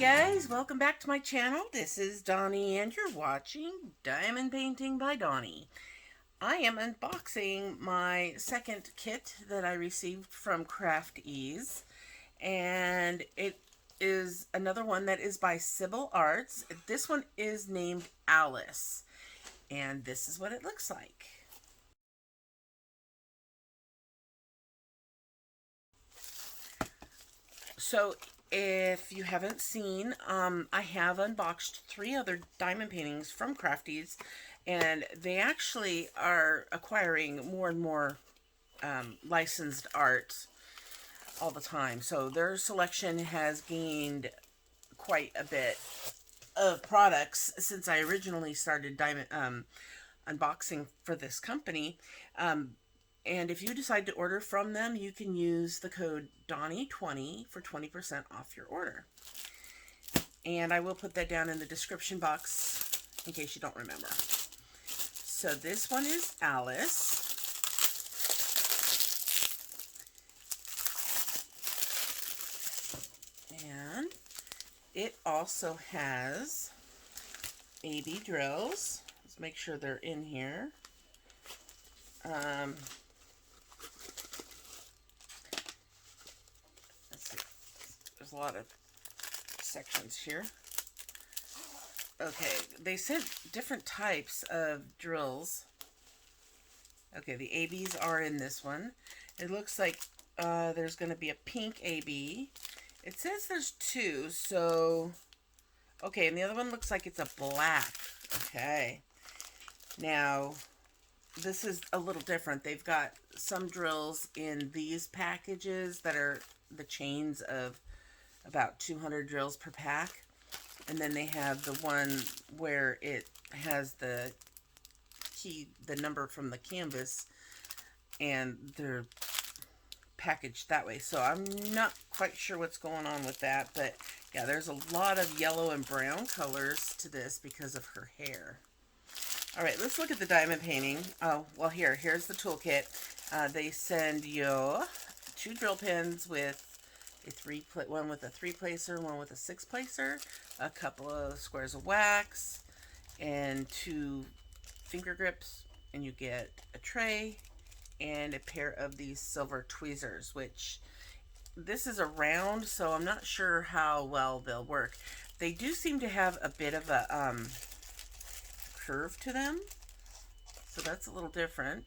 guys, welcome back to my channel. This is Donnie and you're watching Diamond Painting by Donnie. I am unboxing my second kit that I received from Craft Ease, and it is another one that is by Sybile Arts. This one is named Alice, and this is what it looks like. So if you haven't seen, I have unboxed 3 other diamond paintings from Crafties, and they actually are acquiring more and more licensed art all the time. So their selection has gained quite a bit of products since I originally started diamond unboxing for this company. And if you decide to order from them, you can use the code Donnie20 for 20% off your order. And I will put that down in the description box in case you don't remember. So this one is Alice. And it also has AB drills. Let's make sure they're in here. Let's see. There's a lot of sections here. Okay, they sent different types of drills. Okay, the ABs are in this one. It looks like there's going to be a pink AB. It says there's 2, so... Okay, and the other one looks like it's a black. Okay. Now, this is a little different. They've got some drills in these packages that are the chains of about 200 drills per pack. And then they have the one where it has the key, the number from the canvas, and they're packaged that way. So I'm not quite sure what's going on with that, but yeah, there's a lot of yellow and brown colors to this because of her hair. All right, let's look at the diamond painting. Oh, well, here's the toolkit. They send you 2 drill pins with one with a 3-placer, one with a 6-placer, a couple of squares of wax, and 2 finger grips, and you get a tray and a pair of these silver tweezers, which this is a round, so I'm not sure how well they'll work. They do seem to have a bit of a curve to them, so that's a little different.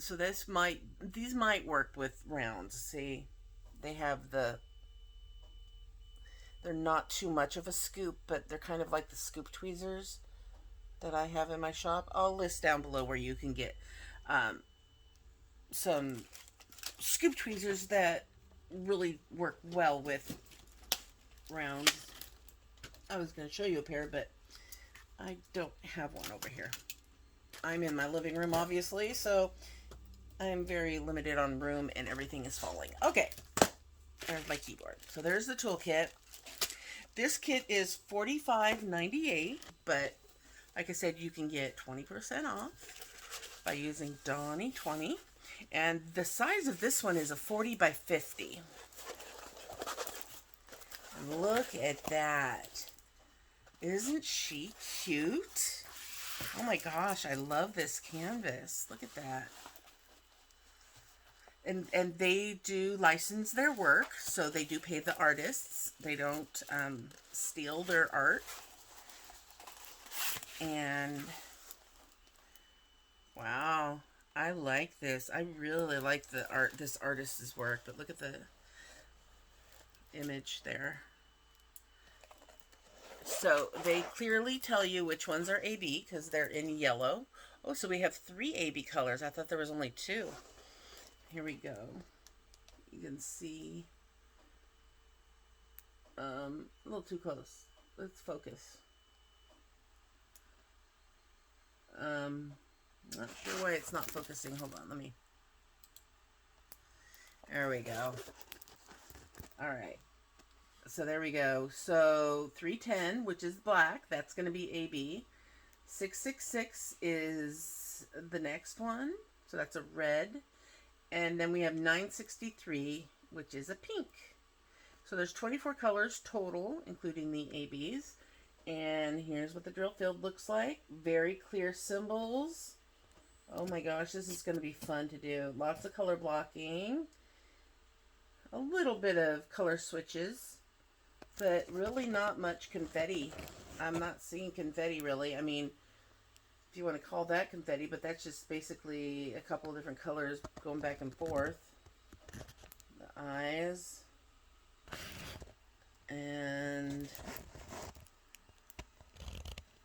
So these might work with rounds. See, they have they're not too much of a scoop, but they're kind of like the scoop tweezers that I have in my shop. I'll list down below where you can get some scoop tweezers that really work well with rounds. I was going to show you a pair, but I don't have one over here. I'm in my living room, obviously, so I'm very limited on room and everything is falling. Okay, there's my keyboard. So there's the toolkit. This kit is $45.98, but like I said, you can get 20% off by using Donnie20. And the size of this one is a 40 by 50. And look at that. Isn't she cute? Oh my gosh, I love this canvas. Look at that. And they do license their work, so they do pay the artists. They don't steal their art. And wow, I like this. I really like this artist's work. But look at the image there. So they clearly tell you which ones are AB because they're in yellow. Oh, so we have 3 AB colors. I thought there was only 2. Here we go. You can see a little too close. Let's focus. Not sure why it's not focusing. Hold on, let me. There we go. All right. So there we go. So 310, which is black, that's going to be AB. 666 is the next one. So that's a red. And then we have 963, which is a pink. So there's 24 colors total, including the ABs. And here's what the drill field looks like. Very clear symbols. Oh my gosh, this is going to be fun to do. Lots of color blocking. A little bit of color switches. But really not much confetti. I'm not seeing confetti really. I mean, if you want to call that confetti, but that's just basically a couple of different colors going back and forth. The eyes. And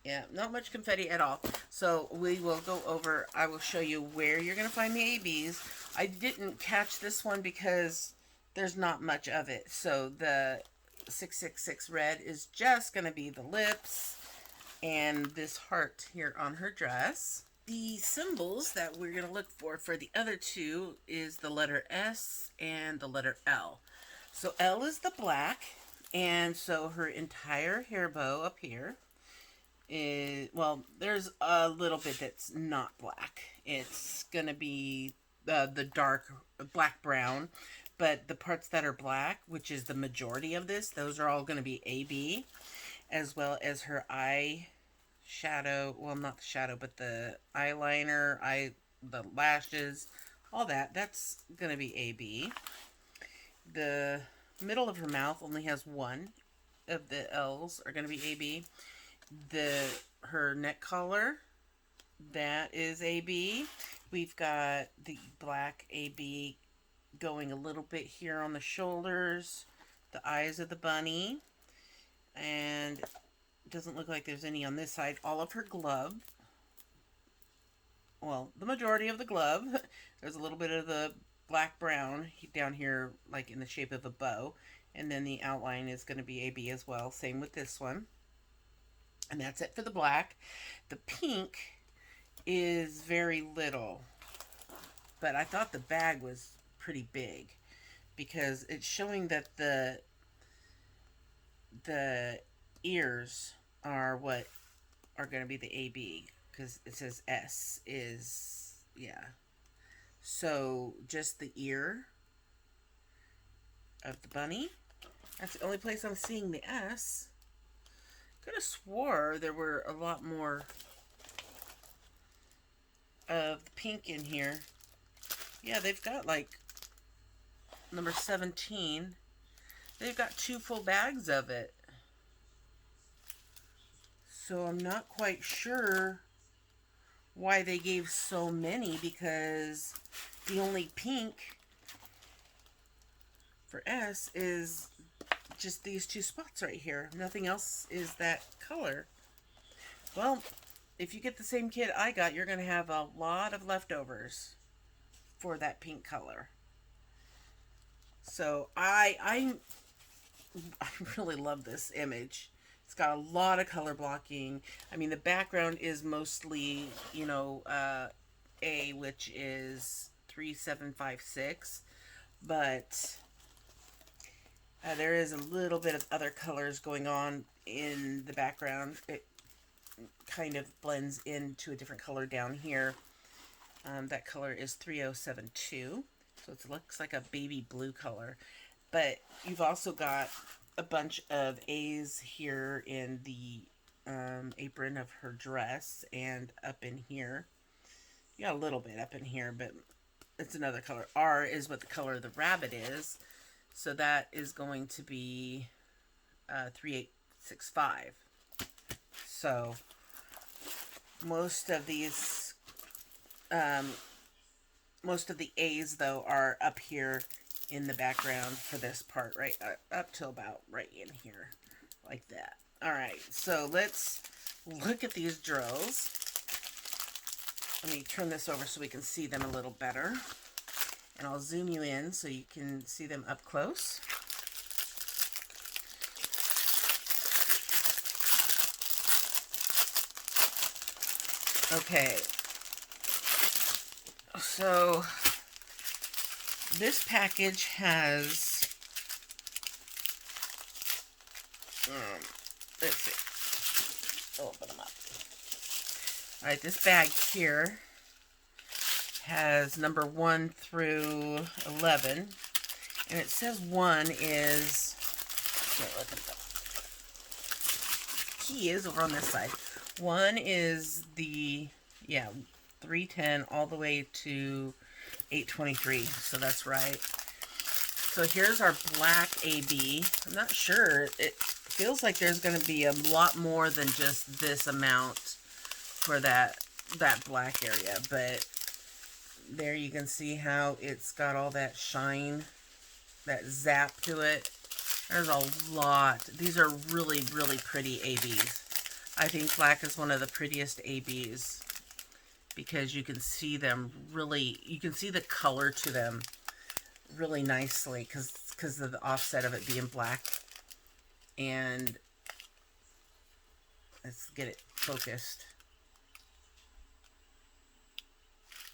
yeah, not much confetti at all. So we will go over, I will show you where you're going to find the ABs. I didn't catch this one because there's not much of it. So the 666 red is just going to be the lips and this heart here on her dress. The symbols that we're going to look for the other two is the letter S and the letter L. So L is the black, and so her entire hair bow up here is, well, there's a little bit that's not black. It's going to be the dark black brown, but the parts that are black, which is the majority of this, those are all going to be AB, as well as her eye shadow, well, not the shadow, but the eyeliner, the lashes, all that, that's going to be AB. The middle of her mouth only has one of the L's are going to be AB. Her neck collar, that is AB. We've got the black AB going a little bit here on the shoulders, the eyes of the bunny, and it doesn't look like there's any on this side. All of her glove, well, the majority of the glove, there's a little bit of the black brown down here, like in the shape of a bow, and then the outline is going to be AB as well. Same with this one. And that's it for the black. The pink is very little, but I thought the bag was pretty big because it's showing that the ears are what are going to be the AB, because it says S is, yeah. So just the ear of the bunny. That's the only place I'm seeing the S. Could have swore there were a lot more of the pink in here. Yeah, they've got like number 17. They've got 2 full bags of it. So I'm not quite sure why they gave so many, because the only pink for S is just these 2 spots right here. Nothing else is that color. Well, if you get the same kit I got, you're going to have a lot of leftovers for that pink color. So I really love this image. It's got a lot of color blocking. I mean, the background is mostly, you know, A, which is 3756, but there is a little bit of other colors going on in the background. It kind of blends into a different color down here. That color is 3072, so it looks like a baby blue color. But you've also got a bunch of A's here in the apron of her dress and up in here. You got a little bit up in here, but it's another color. R is what the color of the rabbit is. So that is going to be 3865. So most of these, most of the A's though are up here in the background for this part, right up to about right in here, like that. All right, so let's look at these drills. Let me turn this over so we can see them a little better. And I'll zoom you in so you can see them up close. Okay. So this package has, let's see. Open them up. All right, this bag here has number 1 through 11, and it says 1 is Here, look at the key is over on this side. One is the, yeah, 310 all the way to 823. So that's right. So here's our black AB. I'm not sure. It feels like there's going to be a lot more than just this amount for that black area. But there you can see how it's got all that shine, that zap to it. There's a lot. These are really, really pretty ABs. I think black is one of the prettiest ABs because you can see them really, you can see the color to them really nicely because of the offset of it being black. And let's get it focused.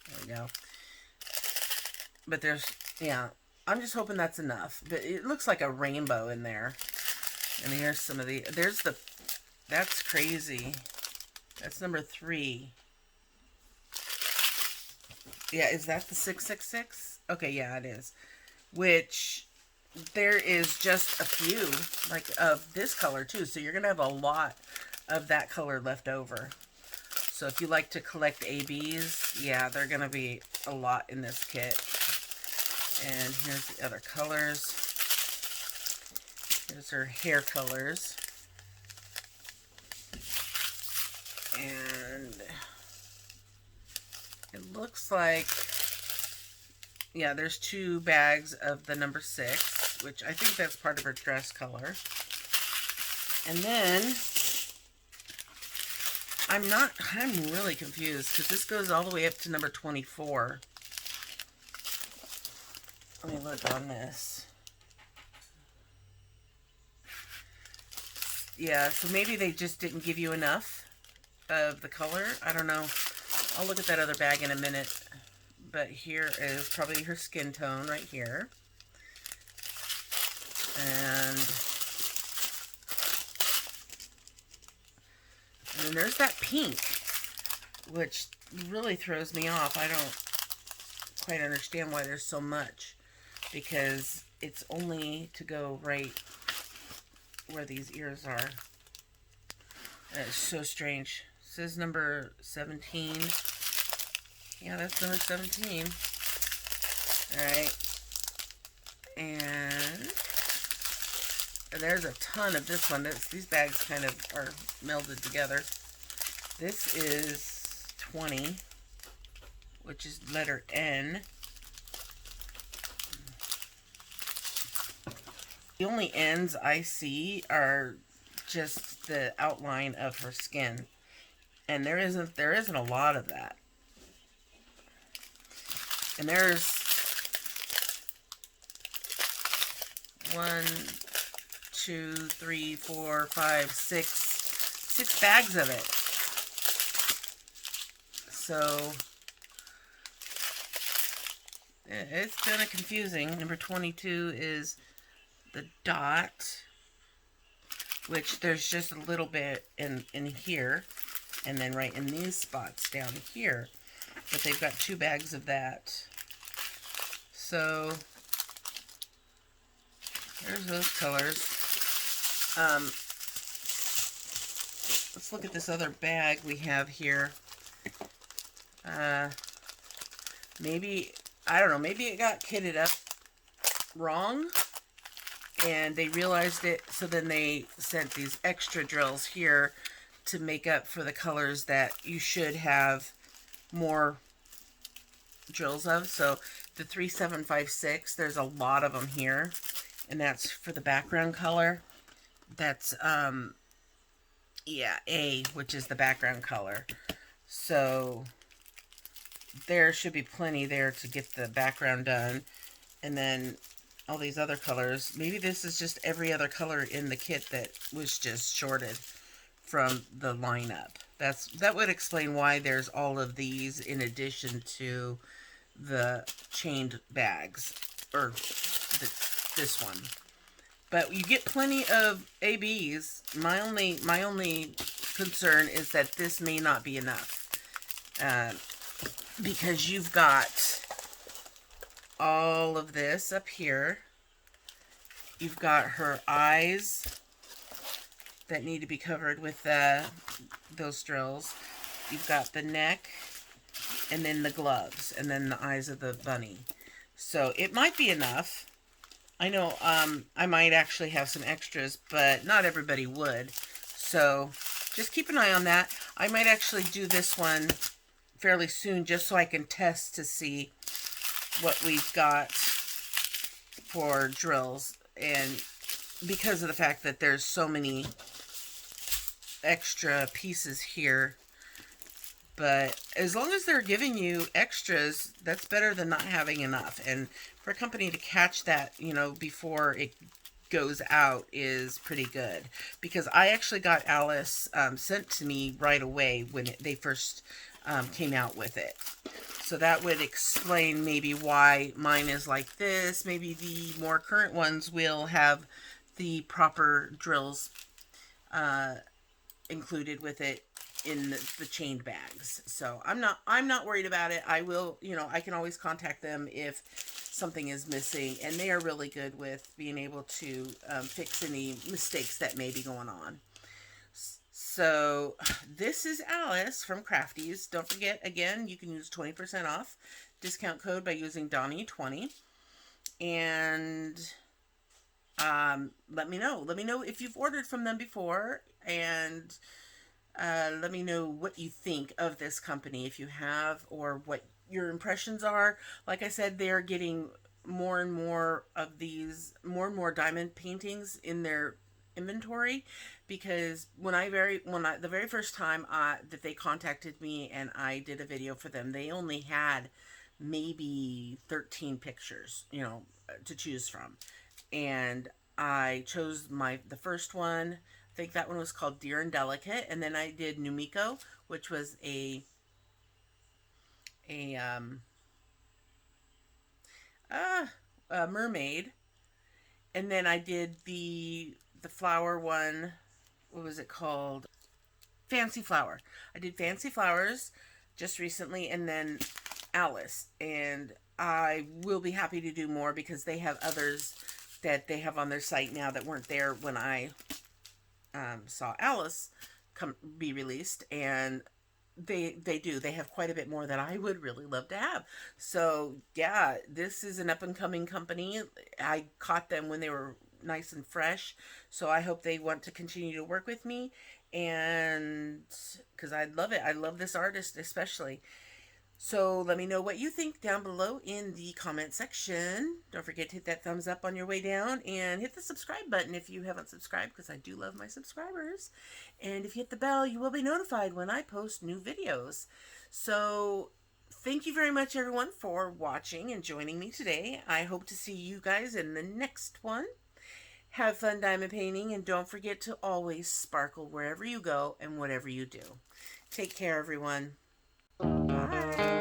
There we go. But there's, yeah, I'm just hoping that's enough. But it looks like a rainbow in there. And here's some of the, there's the, that's crazy. That's number 3. Yeah, is that the 666? Okay, yeah, it is. Which, there is just a few, like, of this color, too. So you're going to have a lot of that color left over. So if you like to collect ABs, yeah, they're going to be a lot in this kit. And here's the other colors. Here's her hair colors. And it looks like, yeah, there's 2 bags of the number 6, which I think that's part of her dress color. And then, I'm really confused because this goes all the way up to number 24. Let me look on this. Yeah, so maybe they just didn't give you enough of the color. I don't know. I'll look at that other bag in a minute. But here is probably her skin tone right here. And then there's that pink, which really throws me off. I don't quite understand why there's so much, because it's only to go right where these ears are. It's so strange. It says number 17. Yeah, that's number 17. Alright. And there's a ton of this one. These bags kind of are melded together. This is 20, which is letter N. The only N's I see are just the outline of her skin. And there isn't a lot of that. And there's 1, 2, 3, 4, 5, 6 bags of it. So it's kind of confusing. Number 22 is the dot, which there's just a little bit in here, and then right in these spots down here. But they've got 2 bags of that. So there's those colors. Let's look at this other bag we have here. Maybe, I don't know, maybe it got kitted up wrong and they realized it, so then they sent these extra drills here to make up for the colors that you should have more drills of. So the 3756, there's a lot of them here, and that's for the background color. That's yeah, A, which is the background color. So there should be plenty there to get the background done. And then all these other colors, maybe this is just every other color in the kit that was just shorted from the lineup. That would explain why there's all of these in addition to the chained bags, or this one. But you get plenty of ABs. My only concern is that this may not be enough, because you've got all of this up here, You've got her eyes that need to be covered with those drills. You've got the neck, and then the gloves, and then the eyes of the bunny. So it might be enough. I know I might actually have some extras, but not everybody would. So just keep an eye on that. I might actually do this one fairly soon just so I can test to see what we've got for drills. And because of the fact that there's so many extra pieces here, but as long as they're giving you extras, that's better than not having enough. And for a company to catch that, you know, before it goes out is pretty good. Because I actually got Alice sent to me right away when they first came out with it. So that would explain maybe why mine is like this. Maybe the more current ones will have the proper drills included with it in the chained bags. So I'm not worried about it. I will, you know, I can always contact them if something is missing, and they are really good with being able to fix any mistakes that may be going on. So this is Alice from Crafties. Don't forget, again, you can use 20% off discount code by using Donnie20. And let me know if you've ordered from them before, and let me know what you think of this company, if you have, or what your impressions are. Like I said, they're getting more and more of these, more and more diamond paintings in their inventory, because the very first time that they contacted me and I did a video for them, they only had maybe 13 pictures, you know, to choose from. And I chose the first one. I think that one was called Dear and Delicate, and then I did Numiko, which was a mermaid, and then I did the flower one. What was it called? Fancy Flower. I did Fancy Flowers just recently, and then Alice, and I will be happy to do more because they have others that they have on their site now that weren't there when I saw Alice be released, and they have quite a bit more that I would really love to have. So yeah, this is an up and coming company. I caught them when they were nice and fresh, so I hope they want to continue to work with me, and because I love it. I love this artist especially. So let me know what you think down below in the comment section. Don't forget to hit that thumbs up on your way down, and hit the subscribe button if you haven't subscribed, because I do love my subscribers. And if you hit the bell, you will be notified when I post new videos. So thank you very much, everyone, for watching and joining me today. I hope to see you guys in the next one. Have fun diamond painting, and don't forget to always sparkle wherever you go and whatever you do. Take care, everyone. Bye.